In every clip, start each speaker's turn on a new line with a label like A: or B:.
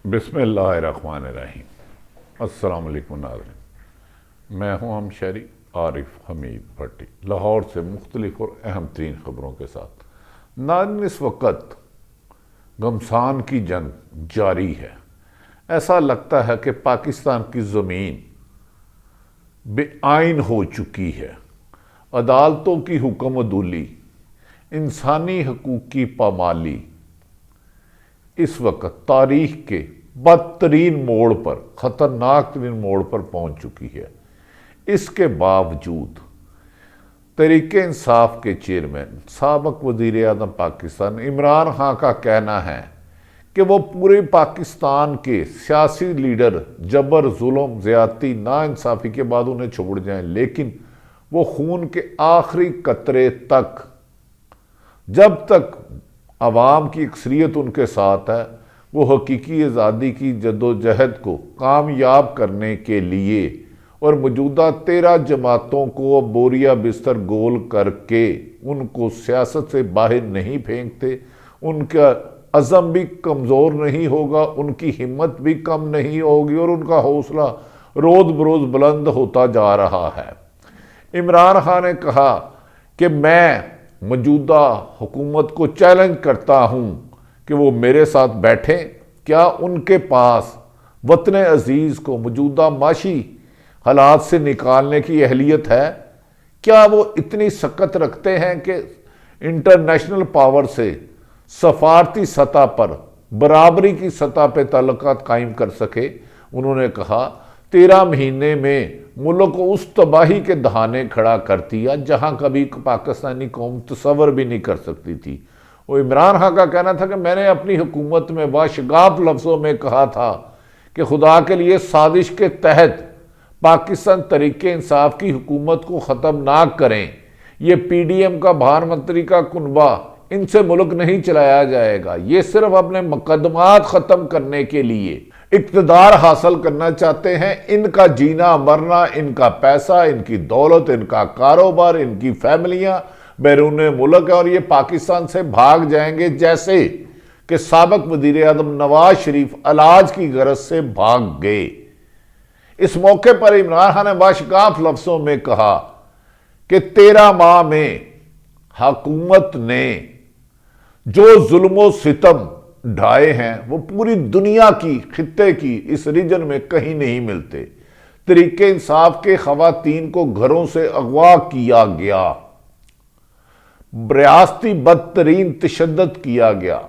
A: बिस्मिल्लाहिर्रहमानिर्रहीम। अस्सलाम वालेकुम नाज़रीन, मैं हूं हम शहरी आरिफ हमीद भट्टी, लाहौर से मुख्तलिफ और अहम तरीन ख़बरों के साथ। नाज़रीन, इस वक्त घमसान की जंग जारी है। ऐसा लगता है कि पाकिस्तान की ज़मीन बेआइन हो चुकी है। अदालतों की हुक्मदुली, इंसानी हकूक़ की पामाली इस वक्त तारीख के बदतरीन मोड़ पर, ख़तरनाक तरीन मोड़ पर पहुंच चुकी है। इसके बावजूद तहरीक इंसाफ के चेयरमैन साबिक़ वज़ीर आज़म पाकिस्तान इमरान खान का कहना है कि वो पूरे पाकिस्तान के सियासी लीडर जबर, जुल्म, ज़्यादती, नाइंसाफ़ी के बाद उन्हें छोड़ जाएं, लेकिन वो खून के आखिरी कतरे तक, जब तक अवाम की अक्सरियत उनके साथ है, वो हकीकी आज़ादी की जद्दोजहद को कामयाब करने के लिए और मौजूदा 13 जमातों को बोरिया बिस्तर गोल करके उनको सियासत से बाहर नहीं फेंकते। उनका अज़म भी कमज़ोर नहीं होगा, उनकी हिम्मत भी कम नहीं होगी और उनका हौसला रोज़ बरोज़ बुलंद होता जा रहा है। इमरान खान ने कहा कि मैं मौजूदा हुकूमत को चैलेंज करता हूं कि वो मेरे साथ बैठें। क्या उनके पास वतन अजीज़ को मौजूदा माशी हालात से निकालने की अहलियत है? क्या वो इतनी सकत रखते हैं कि इंटरनेशनल पावर से सफारती सतह पर बराबरी की सतह पर ताल्लुकात कायम कर सके? उन्होंने कहा 13 महीने में मुल्क को उस तबाही के दहाने खड़ा कर दिया जहां कभी पाकिस्तानी कौम तसव्वुर भी नहीं कर सकती थी। वो इमरान खान का कहना था कि मैंने अपनी हुकूमत में बाशगाफ लफ्ज़ों में कहा था कि खुदा के लिए साजिश के तहत पाकिस्तान तहरीक इंसाफ की हुकूमत को ख़त्म ना करें। ये PDM का प्रधानमंत्री का कुनबा, इनसे मुल्क नहीं चलाया जाएगा। ये सिर्फ अपने मुकदमात ख़त्म करने के लिए इक़्तिदार हासिल करना चाहते हैं। इनका जीना मरना, इनका पैसा, इनकी दौलत, इनका कारोबार, इनकी फैमिलियां बैरून मुल्क है और ये पाकिस्तान से भाग जाएंगे जैसे कि साबिक़ वज़ीर आज़म नवाज शरीफ इलाज की गरज से भाग गए। इस मौके पर इमरान खान ने बाशगाफ लफ्ज़ों में कहा कि 13 माह में हुकूमत ने जो जुल्म सितम ढाए हैं वो पूरी दुनिया की, खित्ते की, इस रीजन में कहीं नहीं मिलते। तहरीक इंसाफ के खवातीन को घरों से अगवा किया गया, रियासती बदतरीन तशद्दुद किया गया,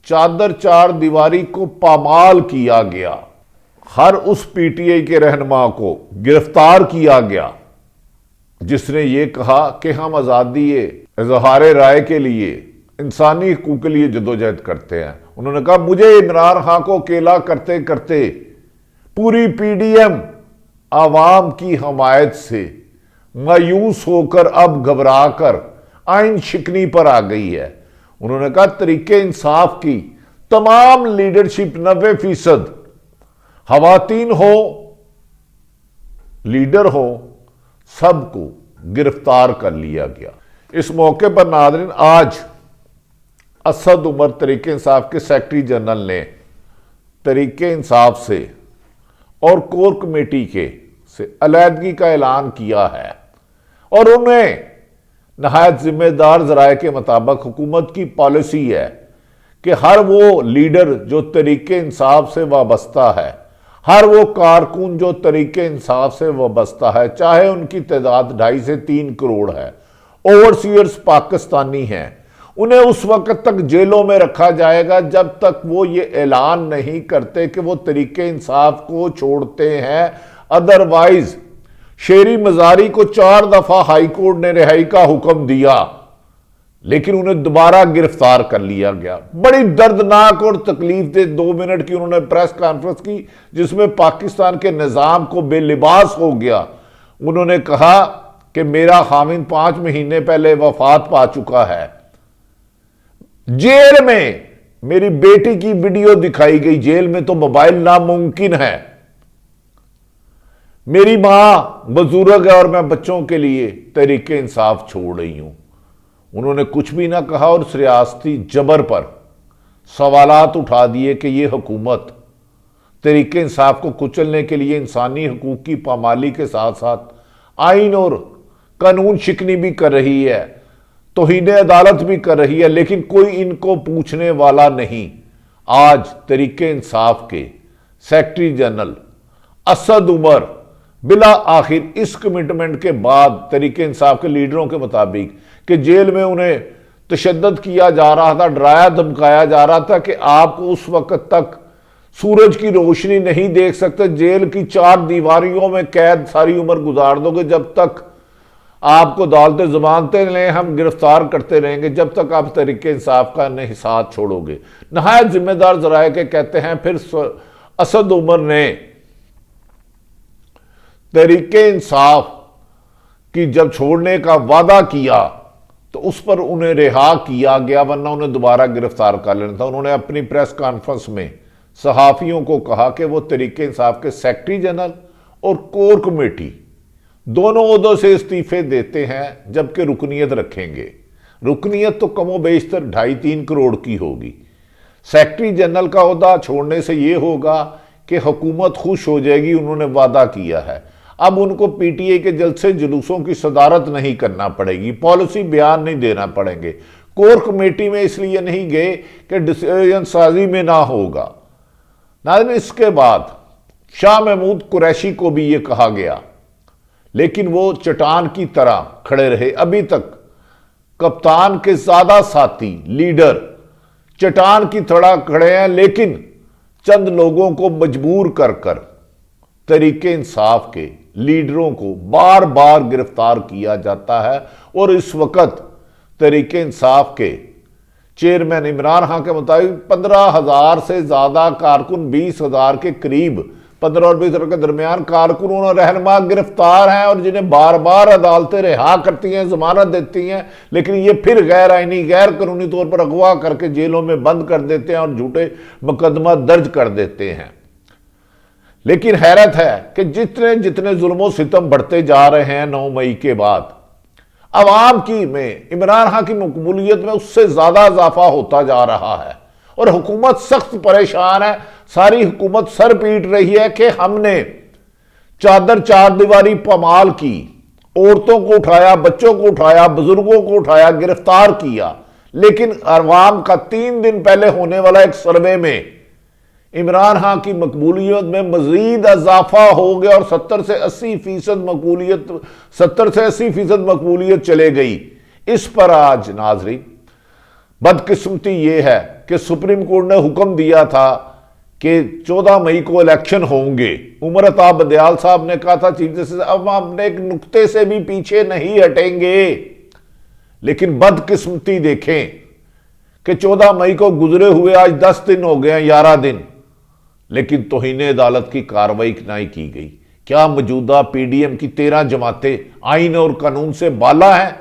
A: चादर चार दीवारी को पामाल किया गया, हर उस PTI के रहनुमा को गिरफ्तार किया गया जिसने ये कहा कि हम आज़ादी इज़हार राय के लिए, इंसानी हकूक़ के लिए जदोजहद करते हैं। उन्होंने कहा मुझे इमरान खान को अकेला करते करते पूरी PDM आवाम की हमायत से मायूस होकर अब घबरा कर आइन शिकनी पर आ गई है। उन्होंने कहा तहरीक इंसाफ की तमाम लीडरशिप 90% खवातीन हो, लीडर हो, सबको गिरफ्तार कर लिया गया। इस मौके पर नाज़रीन, आज असद उमर तहरीक इंसाफ के सेक्रेटरी जनरल ने तहरीक इंसाफ से और कोर कमेटी के से अलहदगी का ऐलान किया है और उन्हें नहायत जिम्मेदार ज़राए के मुताबिक हुकूमत की पॉलिसी है कि हर वो लीडर जो तहरीक इंसाफ से वाबस्ता है, हर वो कारकुन जो तहरीक इंसाफ से वाबस्ता है, चाहे उनकी तादाद 2.5 से 3 करोड़ है, ओवरसीयर्स पाकिस्तानी हैं, उन्हें उस वक्त तक जेलों में रखा जाएगा जब तक वो ये ऐलान नहीं करते कि वो तहरीक इंसाफ को छोड़ते हैं। अदरवाइज शेरी मजारी को 4 दफा हाई कोर्ट ने रिहाई का हुक्म दिया लेकिन उन्हें दोबारा गिरफ्तार कर लिया गया। बड़ी दर्दनाक और तकलीफ दे 2 मिनट की उन्होंने प्रेस कॉन्फ्रेंस की जिसमें पाकिस्तान के निजाम को बेलिबास हो गया। उन्होंने कहा कि मेरा खामिन 5 महीने पहले वफात पा चुका है, जेल में मेरी बेटी की वीडियो दिखाई गई, जेल में तो मोबाइल नामुमकिन है, मेरी मां बुजुर्ग है और मैं बच्चों के लिए तहरीक इंसाफ छोड़ रही हूं। उन्होंने कुछ भी ना कहा और सियासती जबर पर सवालात उठा दिए कि यह हुकूमत तरीके इंसाफ को कुचलने के लिए इंसानी हकूक की पामाली के साथ साथ आइन और कानून शिकनी भी कर रही है, तौहीन अदालत भी कर रही है, लेकिन कोई इनको पूछने वाला नहीं। आज तरीके इंसाफ के सेक्रेटरी जनरल असद उमर बिला आखिर इस कमिटमेंट के बाद तरीके इंसाफ के लीडरों के मुताबिक कि जेल में उन्हें तशद्दुद किया जा रहा था, डराया धमकाया जा रहा था कि आप उस वक्त तक सूरज की रोशनी नहीं देख सकते, जेल की 4 दीवारियों में कैद सारी उम्र गुजार दोगे, जब तक आपको अदालतें जमानतें लें हम गिरफ्तार करते रहेंगे, जब तक आप तरीके इंसाफ का नहीं साथ छोड़ोगे। नहायत जिम्मेदार जराए के कहते हैं। फिर असद उमर ने तरीके इंसाफ की जब छोड़ने का वादा किया तो उस पर उन्हें रिहा किया गया, वरना उन्हें दोबारा गिरफ्तार कर लेना था। उन्होंने अपनी प्रेस कॉन्फ्रेंस में सहाफियों को कहा कि वो तरीके इंसाफ के सेक्रेटरी जनरल और कोर कमेटी दोनों ओहदों से इस्तीफे देते हैं, जबकि रुकनीयत रखेंगे। रुकनीयत तो कमो बेशतर 2.5-3 करोड़ की होगी। सेक्रेटरी जनरल का ओहदा छोड़ने से यह होगा कि हुकूमत खुश हो जाएगी, उन्होंने वादा किया है। अब उनको पीटीआई के जलसे जुलूसों की सदारत नहीं करना पड़ेगी, पॉलिसी बयान नहीं देना पड़ेंगे। कोर कमेटी में इसलिए नहीं गए कि डिसीजन साजी में ना होगा। नाज़रीन, इसके बाद शाह महमूद कुरैशी को भी यह कहा गया, लेकिन वो चट्टान की तरह खड़े रहे। अभी तक कप्तान के ज्यादा साथी लीडर चट्टान की तरह खड़े हैं, लेकिन चंद लोगों को मजबूर कर कर तरीके इंसाफ के लीडरों को बार बार गिरफ्तार किया जाता है। और इस वक्त तरीके इंसाफ के चेयरमैन इमरान खान के मुताबिक 15,000 से ज्यादा कारकुन, 20,000 के करीब 15 और 20 के दरमियान कारकुन और रहनुमा गिरफ्तार हैं, और जिन्हें बार बार अदालतें रिहा करती हैं, जमानत देती हैं, लेकिन ये फिर गैर आईनी गैर कानूनी तौर पर अगवा करके जेलों में बंद कर देते हैं और झूठे मुकदमा दर्ज कर देते हैं। लेकिन हैरत है कि जितने जितने जुल्मों सितम बढ़ते जा रहे हैं 9 मई के बाद, अवाम की में इमरान खान की मकबूलियत में उससे ज्यादा इजाफा होता जा रहा है और हुकूमत सख्त परेशान है। सारी हुकूमत सर पीट रही है कि हमने चादर 4 दीवारी पमाल की, औरतों को उठाया, बच्चों को उठाया, बुजुर्गों को उठाया, गिरफ्तार किया। लेकिन अवाम का 3 दिन पहले होने वाला एक सर्वे में इमरान खान की मकबूलियत में मजीद इजाफा हो गया और 70 से 80% मकबूलियत 70 से 80% मकबूलियत चले गई। इस पर आज नाजरीन बदकिस्मती यह है कि सुप्रीम कोर्ट ने हुक्म दिया था कि 14 मई को इलेक्शन होंगे। उमर अता बंदयाल साहब ने कहा था चीफ जस्टिस, अब हम एक नुक्ते से भी पीछे नहीं हटेंगे। लेकिन बदकिस्मती देखें कि 14 मई को गुजरे हुए आज 10 दिन हो गए हैं, 11 दिन, लेकिन तौहीन अदालत की कार्रवाई नहीं की गई। क्या मौजूदा पीडीएम की 13 जमातें आइन और कानून से बाला हैं?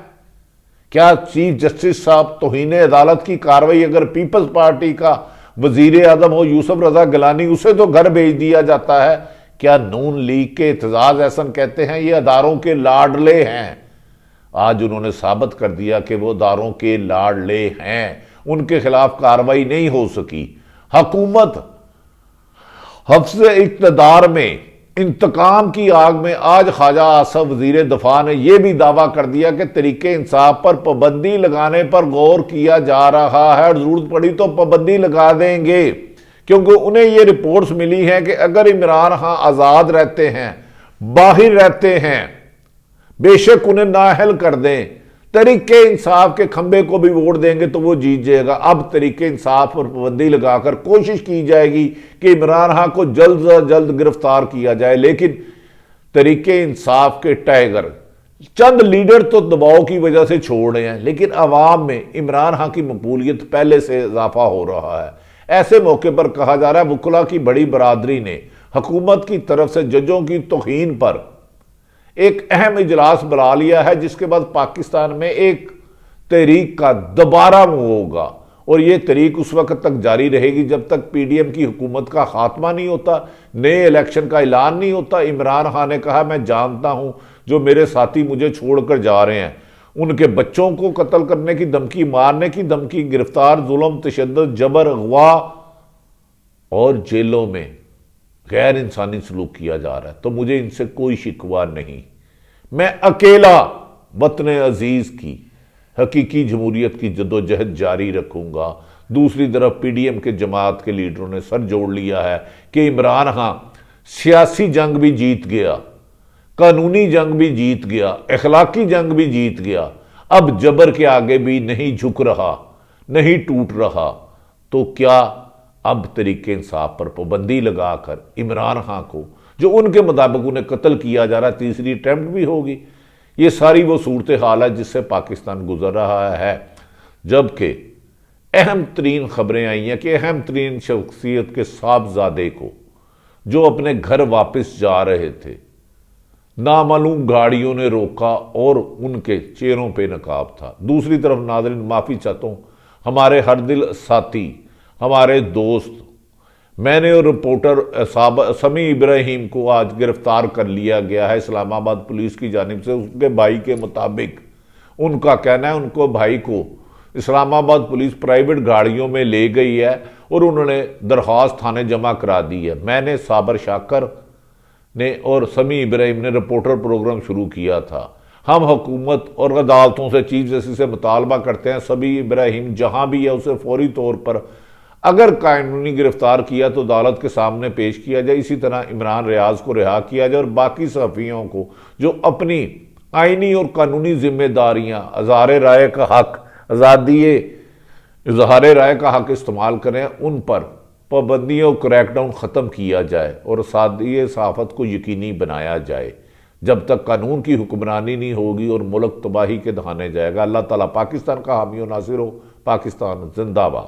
A: क्या चीफ जस्टिस साहब तौहीन अदालत की कार्रवाई, अगर पीपल्स पार्टी का वजीर आजम हो यूसुफ रजा गिलानी, उसे तो घर भेज दिया जाता है। क्या नून लीग के एतजाज एहसन कहते हैं ये अदारों के लाडले हैं? आज उन्होंने साबित कर दिया कि वो अदारों के लाडले हैं, उनके खिलाफ कार्रवाई नहीं हो सकी। हुकूमत हफ्ज़ इक़्तिदार में इंतकाम की आग में आज ख्वाजा आसफ वजीर दफा ने यह भी दावा कर दिया कि तरीके इंसाफ पर पाबंदी लगाने पर गौर किया जा रहा है और जरूरत पड़ी तो पाबंदी लगा देंगे, क्योंकि उन्हें यह रिपोर्ट्स मिली हैं कि अगर इमरान खान आज़ाद रहते हैं, बाहर रहते हैं, बेशक उन्हें नाअहल कर दें, तरीके इंसाफ के खंबे को भी वोट देंगे तो वो जीत जाएगा। अब तरीके इंसाफ पर पाबंदी लगाकर कोशिश की जाएगी कि इमरान खान को जल्द से जल्द गिरफ्तार किया जाए। लेकिन तरीके इंसाफ के टाइगर चंद लीडर तो दबाव की वजह से छोड़ रहे हैं, लेकिन अवाम में इमरान खान की मकबूलियत पहले से इजाफा हो रहा है। ऐसे मौके पर कहा जा रहा है वकुला की बड़ी बरादरी ने हुकूमत की तरफ से जजों की तौहीन पर एक अहम इजलास बुला लिया है, जिसके बाद पाकिस्तान में एक तहरीक का दोबारा होगा और यह तहरीक उस वक्त तक जारी रहेगी जब तक पीडीएम की हुकूमत का खात्मा नहीं होता, नए इलेक्शन का ऐलान नहीं होता। इमरान खान ने कहा मैं जानता हूं जो मेरे साथी मुझे छोड़कर जा रहे हैं, उनके बच्चों को कत्ल करने की धमकी, मारने की धमकी, गिरफ्तार, जुल्म, तशद्दुद, जबर, अगवा और जेलों में गैर इंसानी सलूक किया जा रहा है, तो मुझे इनसे कोई शिकवा नहीं। मैं अकेला वतन अजीज की हकीकी जमहूरियत की जदोजहद जारी रखूंगा। दूसरी तरफ पीडीएम के जमात के लीडरों ने सर जोड़ लिया है कि इमरान खान सियासी जंग भी जीत गया, कानूनी जंग भी जीत गया, अखलाकी जंग भी जीत गया, अब जबर के आगे भी नहीं झुक रहा, नहीं टूट रहा। तो क्या अब तरीके इंसाफ पर पाबंदी लगाकर इमरान खान को, जो उनके मुताबिक उन्हें कत्ल किया जा रहा है, तीसरी अटैम्प्ट भी होगी? ये सारी वो सूरत हाल है जिससे पाकिस्तान गुजर रहा है। जबकि अहम तरीन खबरें आई हैं कि अहम तरीन शख्सियत के साहबजादे को, जो अपने घर वापस जा रहे थे, नामालूम गाड़ियों ने रोका और उनके चेहरों पे नकाब था। दूसरी तरफ नाज़रीन, माफ़ी चाहता हूँ, हमारे हर दिल साथी, हमारे दोस्त, मैंने और रिपोर्टर समी इब्राहिम को आज गिरफ्तार कर लिया गया है इस्लामाबाद पुलिस की जानिब से। उसके भाई के मुताबिक, उनका कहना है, उनको भाई को इस्लामाबाद पुलिस प्राइवेट गाड़ियों में ले गई है और उन्होंने दरख्वास्त थाने जमा करा दी है। मैंने, साबर शाकर ने और समी इब्राहिम ने रिपोर्टर प्रोग्राम शुरू किया था। हम हुकूमत और अदालतों से, चीफ जस्टिस से मुतालबा करते हैं, सभी इब्राहिम जहां भी है उसे फौरी तौर पर अगर कानूनी गिरफ्तार किया तो अदालत के सामने पेश किया जाए। इसी तरह इमरान रियाज को रिहा किया जाए और बाकी सहाफ़ियों को जो अपनी आइनी और कानूनी जिम्मेदारियां, इज़हार राय का हक, आज़ादी इज़हार राय का हक इस्तेमाल करें, उन पर पाबंदियों, क्रैकडाउन ख़त्म किया जाए और सादी सहाफ़त को यकीनी बनाया जाए। जब तक कानून की हुक्मरानी नहीं होगी और मुल्क तबाही के दहाने जाएगा। अल्लाह ताला पाकिस्तान का हामी और नासिर हो। पाकिस्तान जिंदाबाद।